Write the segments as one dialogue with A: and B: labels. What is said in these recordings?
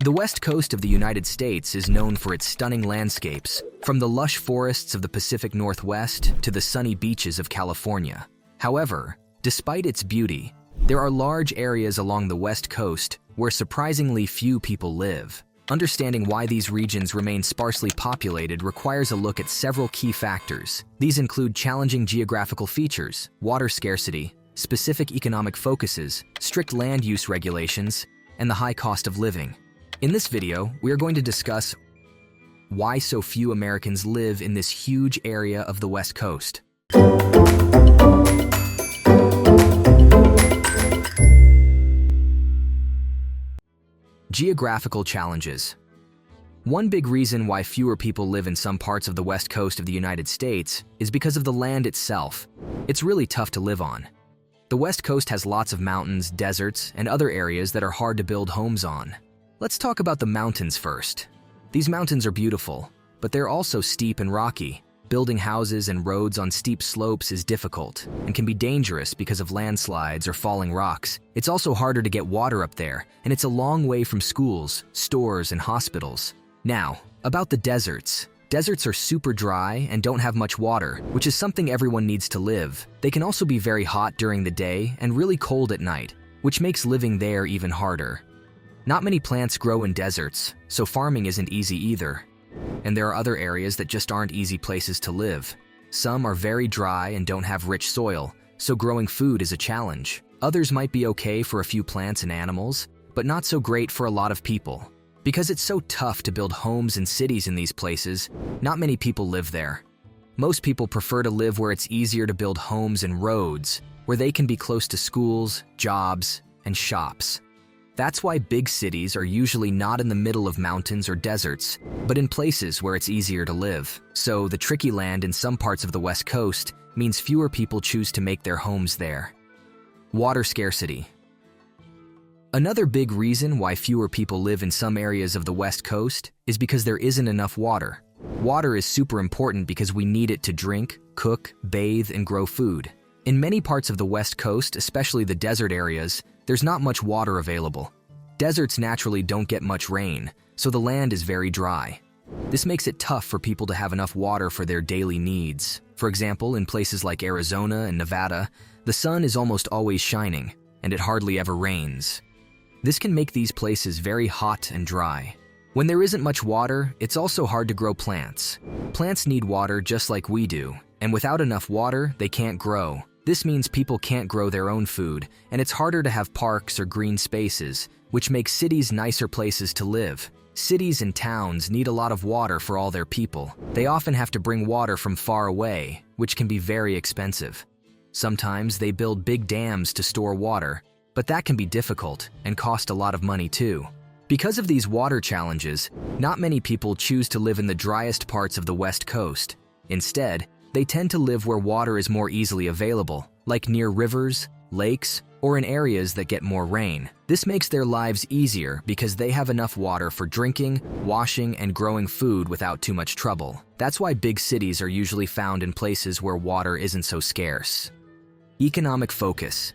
A: The west coast of the United States is known for its stunning landscapes, from the lush forests of the Pacific Northwest to the sunny beaches of California. However, despite its beauty, there are large areas along the west coast where surprisingly few people live. Understanding why these regions remain sparsely populated requires a look at several key factors. These include challenging geographical features, water scarcity, specific economic focuses, strict land use regulations, and the high cost of living. In this video, we are going to discuss why so few Americans live in this huge area of the West Coast. Geographical challenges. One big reason why fewer people live in some parts of the west coast of the United States is because of the land itself. It's really tough to live on. The west coast has lots of mountains, deserts, and other areas that are hard to build homes on. Let's talk about the mountains first. These mountains are beautiful, but they're also steep and rocky. Building houses and roads on steep slopes is difficult and can be dangerous because of landslides or falling rocks. It's also harder to get water up there, and it's a long way from schools, stores, and hospitals. Now, about the deserts. Deserts are super dry and don't have much water, which is something everyone needs to live. They can also be very hot during the day and really cold at night, which makes living there even harder. Not many plants grow in deserts, so farming isn't easy either. And there are other areas that just aren't easy places to live. Some are very dry and don't have rich soil, so growing food is a challenge. Others might be okay for a few plants and animals, but not so great for a lot of people. Because it's so tough to build homes and cities in these places, not many people live there. Most people prefer to live where it's easier to build homes and roads, where they can be close to schools, jobs, and shops. That's why big cities are usually not in the middle of mountains or deserts, but in places where it's easier to live. So the tricky land in some parts of the West Coast means fewer people choose to make their homes there. Water scarcity. Another big reason why fewer people live in some areas of the West Coast is because there isn't enough water. Water is super important because we need it to drink, cook, bathe, and grow food. In many parts of the West Coast, especially the desert areas, there's not much water available. Deserts naturally don't get much rain, so the land is very dry. This makes it tough for people to have enough water for their daily needs. For example, in places like Arizona and Nevada, the sun is almost always shining, and it hardly ever rains. This can make these places very hot and dry. When there isn't much water, it's also hard to grow plants. Plants need water just like we do, and without enough water, they can't grow. This means people can't grow their own food, and it's harder to have parks or green spaces, which makes cities nicer places to live. Cities and towns need a lot of water for all their people. They often have to bring water from far away, which can be very expensive. Sometimes they build big dams to store water, but that can be difficult and cost a lot of money too. Because of these water challenges, not many people choose to live in the driest parts of the West Coast. Instead, they tend to live where water is more easily available, like near rivers, lakes, or in areas that get more rain. This makes their lives easier because they have enough water for drinking, washing, and growing food without too much trouble. That's why big cities are usually found in places where water isn't so scarce. Economic focus.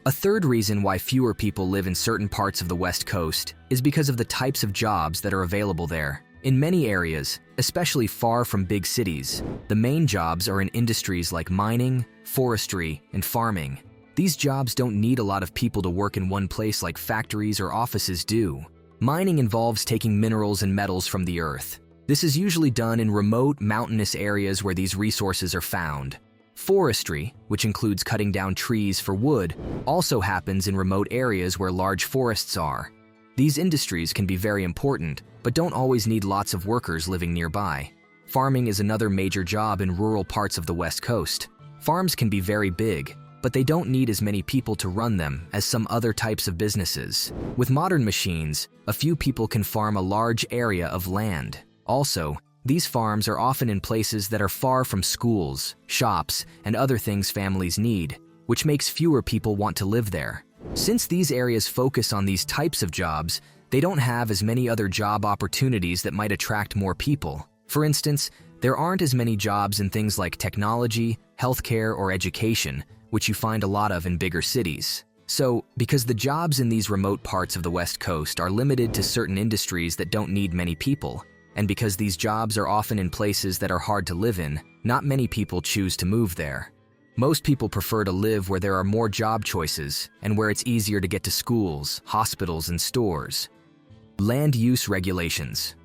A: A third reason why fewer people live in certain parts of the West Coast is because of the types of jobs that are available there. In many areas, especially far from big cities, the main jobs are in industries like mining, forestry, and farming. These jobs don't need a lot of people to work in one place like factories or offices do. Mining involves taking minerals and metals from the earth. This is usually done in remote, mountainous areas where these resources are found. Forestry, which includes cutting down trees for wood, also happens in remote areas where large forests are. These industries can be very important, but don't always need lots of workers living nearby. Farming is another major job in rural parts of the West Coast. Farms can be very big, but they don't need as many people to run them as some other types of businesses. With modern machines, a few people can farm a large area of land. Also, these farms are often in places that are far from schools, shops, and other things families need, which makes fewer people want to live there. Since these areas focus on these types of jobs, they don't have as many other job opportunities that might attract more people. For instance, there aren't as many jobs in things like technology, healthcare, or education, which you find a lot of in bigger cities. So, because the jobs in these remote parts of the West Coast are limited to certain industries that don't need many people, and because these jobs are often in places that are hard to live in, not many people choose to move there. Most people prefer to live where there are more job choices and where it's easier to get to schools, hospitals, and stores. Land use regulations.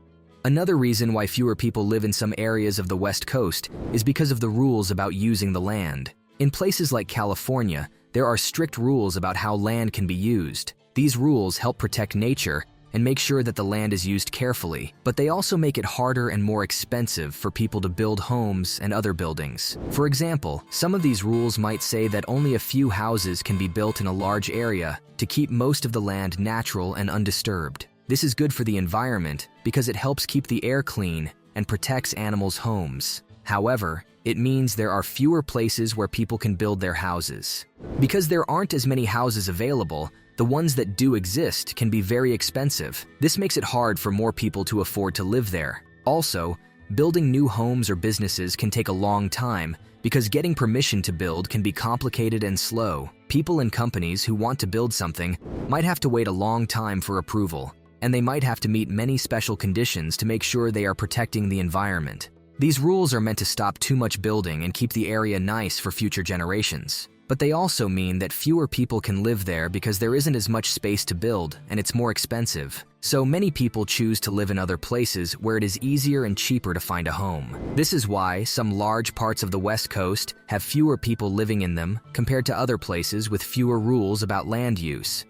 A: Another reason why fewer people live in some areas of the West Coast is because of the rules about using the land. In places like California, there are strict rules about how land can be used. These rules help protect nature and make sure that the land is used carefully, but they also make it harder and more expensive for people to build homes and other buildings. For example, some of these rules might say that only a few houses can be built in a large area to keep most of the land natural and undisturbed. This is good for the environment because it helps keep the air clean and protects animals' homes. However, it means there are fewer places where people can build their houses. Because there aren't as many houses available, the ones that do exist can be very expensive. This makes it hard for more people to afford to live there. Also, building new homes or businesses can take a long time because getting permission to build can be complicated and slow. People and companies who want to build something might have to wait a long time for approval, and they might have to meet many special conditions to make sure they are protecting the environment. These rules are meant to stop too much building and keep the area nice for future generations. But they also mean that fewer people can live there because there isn't as much space to build and it's more expensive. So many people choose to live in other places where it is easier and cheaper to find a home. This is why some large parts of the West Coast have fewer people living in them compared to other places with fewer rules about land use.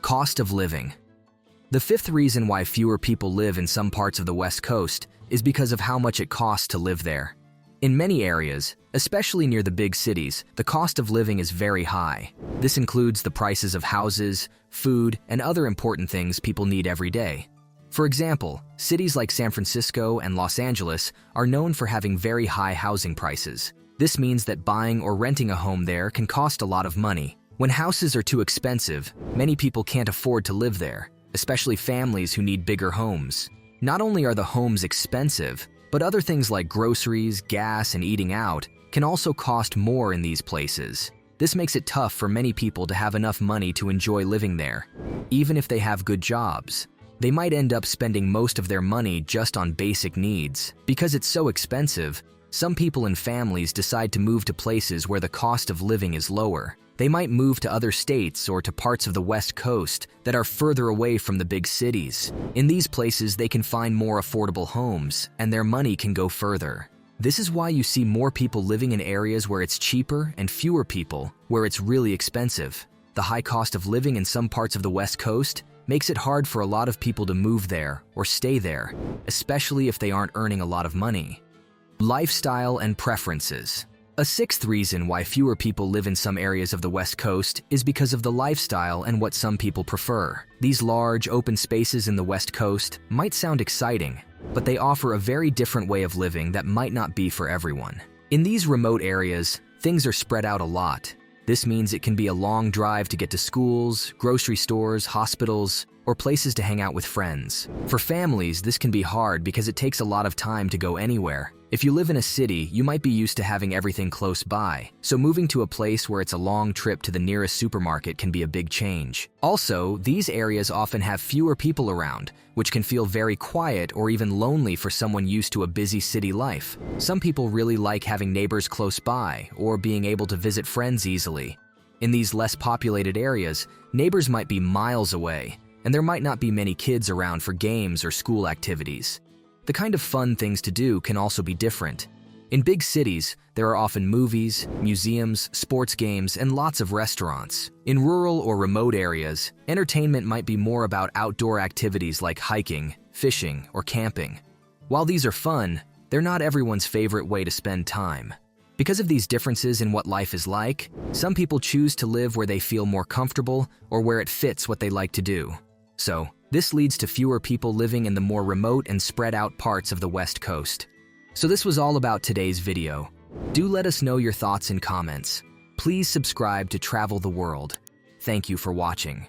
A: Cost of living. The fifth reason why fewer people live in some parts of the West Coast is because of how much it costs to live there. In many areas, especially near the big cities, the cost of living is very high. This includes the prices of houses, food, and other important things people need every day. For example, cities like San Francisco and Los Angeles are known for having very high housing prices. This means that buying or renting a home there can cost a lot of money. When houses are too expensive, many people can't afford to live there, especially families who need bigger homes. Not only are the homes expensive, but other things like groceries, gas, and eating out can also cost more in these places. This makes it tough for many people to have enough money to enjoy living there. Even if they have good jobs, they might end up spending most of their money just on basic needs. Because it's so expensive, some people and families decide to move to places where the cost of living is lower. They might move to other states or to parts of the West Coast that are further away from the big cities. In these places, they can find more affordable homes, and their money can go further. This is why you see more people living in areas where it's cheaper and fewer people where it's really expensive. The high cost of living in some parts of the West Coast makes it hard for a lot of people to move there or stay there, especially if they aren't earning a lot of money. Lifestyle and preferences. A sixth reason why fewer people live in some areas of the West Coast is because of the lifestyle and what some people prefer. These large, open spaces in the West Coast might sound exciting, but they offer a very different way of living that might not be for everyone. In these remote areas, things are spread out a lot. This means it can be a long drive to get to schools, grocery stores, hospitals, or places to hang out with friends. For families, this can be hard because it takes a lot of time to go anywhere. If you live in a city, you might be used to having everything close by, so moving to a place where it's a long trip to the nearest supermarket can be a big change. Also, these areas often have fewer people around, which can feel very quiet or even lonely for someone used to a busy city life. Some people really like having neighbors close by or being able to visit friends easily. In these less populated areas, neighbors might be miles away, and there might not be many kids around for games or school activities. The kind of fun things to do can also be different. In big cities, there are often movies, museums, sports games, and lots of restaurants. In rural or remote areas, entertainment might be more about outdoor activities like hiking, fishing, or camping. While these are fun, they're not everyone's favorite way to spend time. Because of these differences in what life is like, some people choose to live where they feel more comfortable or where it fits what they like to do. So, this leads to fewer people living in the more remote and spread out parts of the West Coast. So this was all about today's video. Do let us know your thoughts in comments. Please subscribe to Travel the World. Thank you for watching.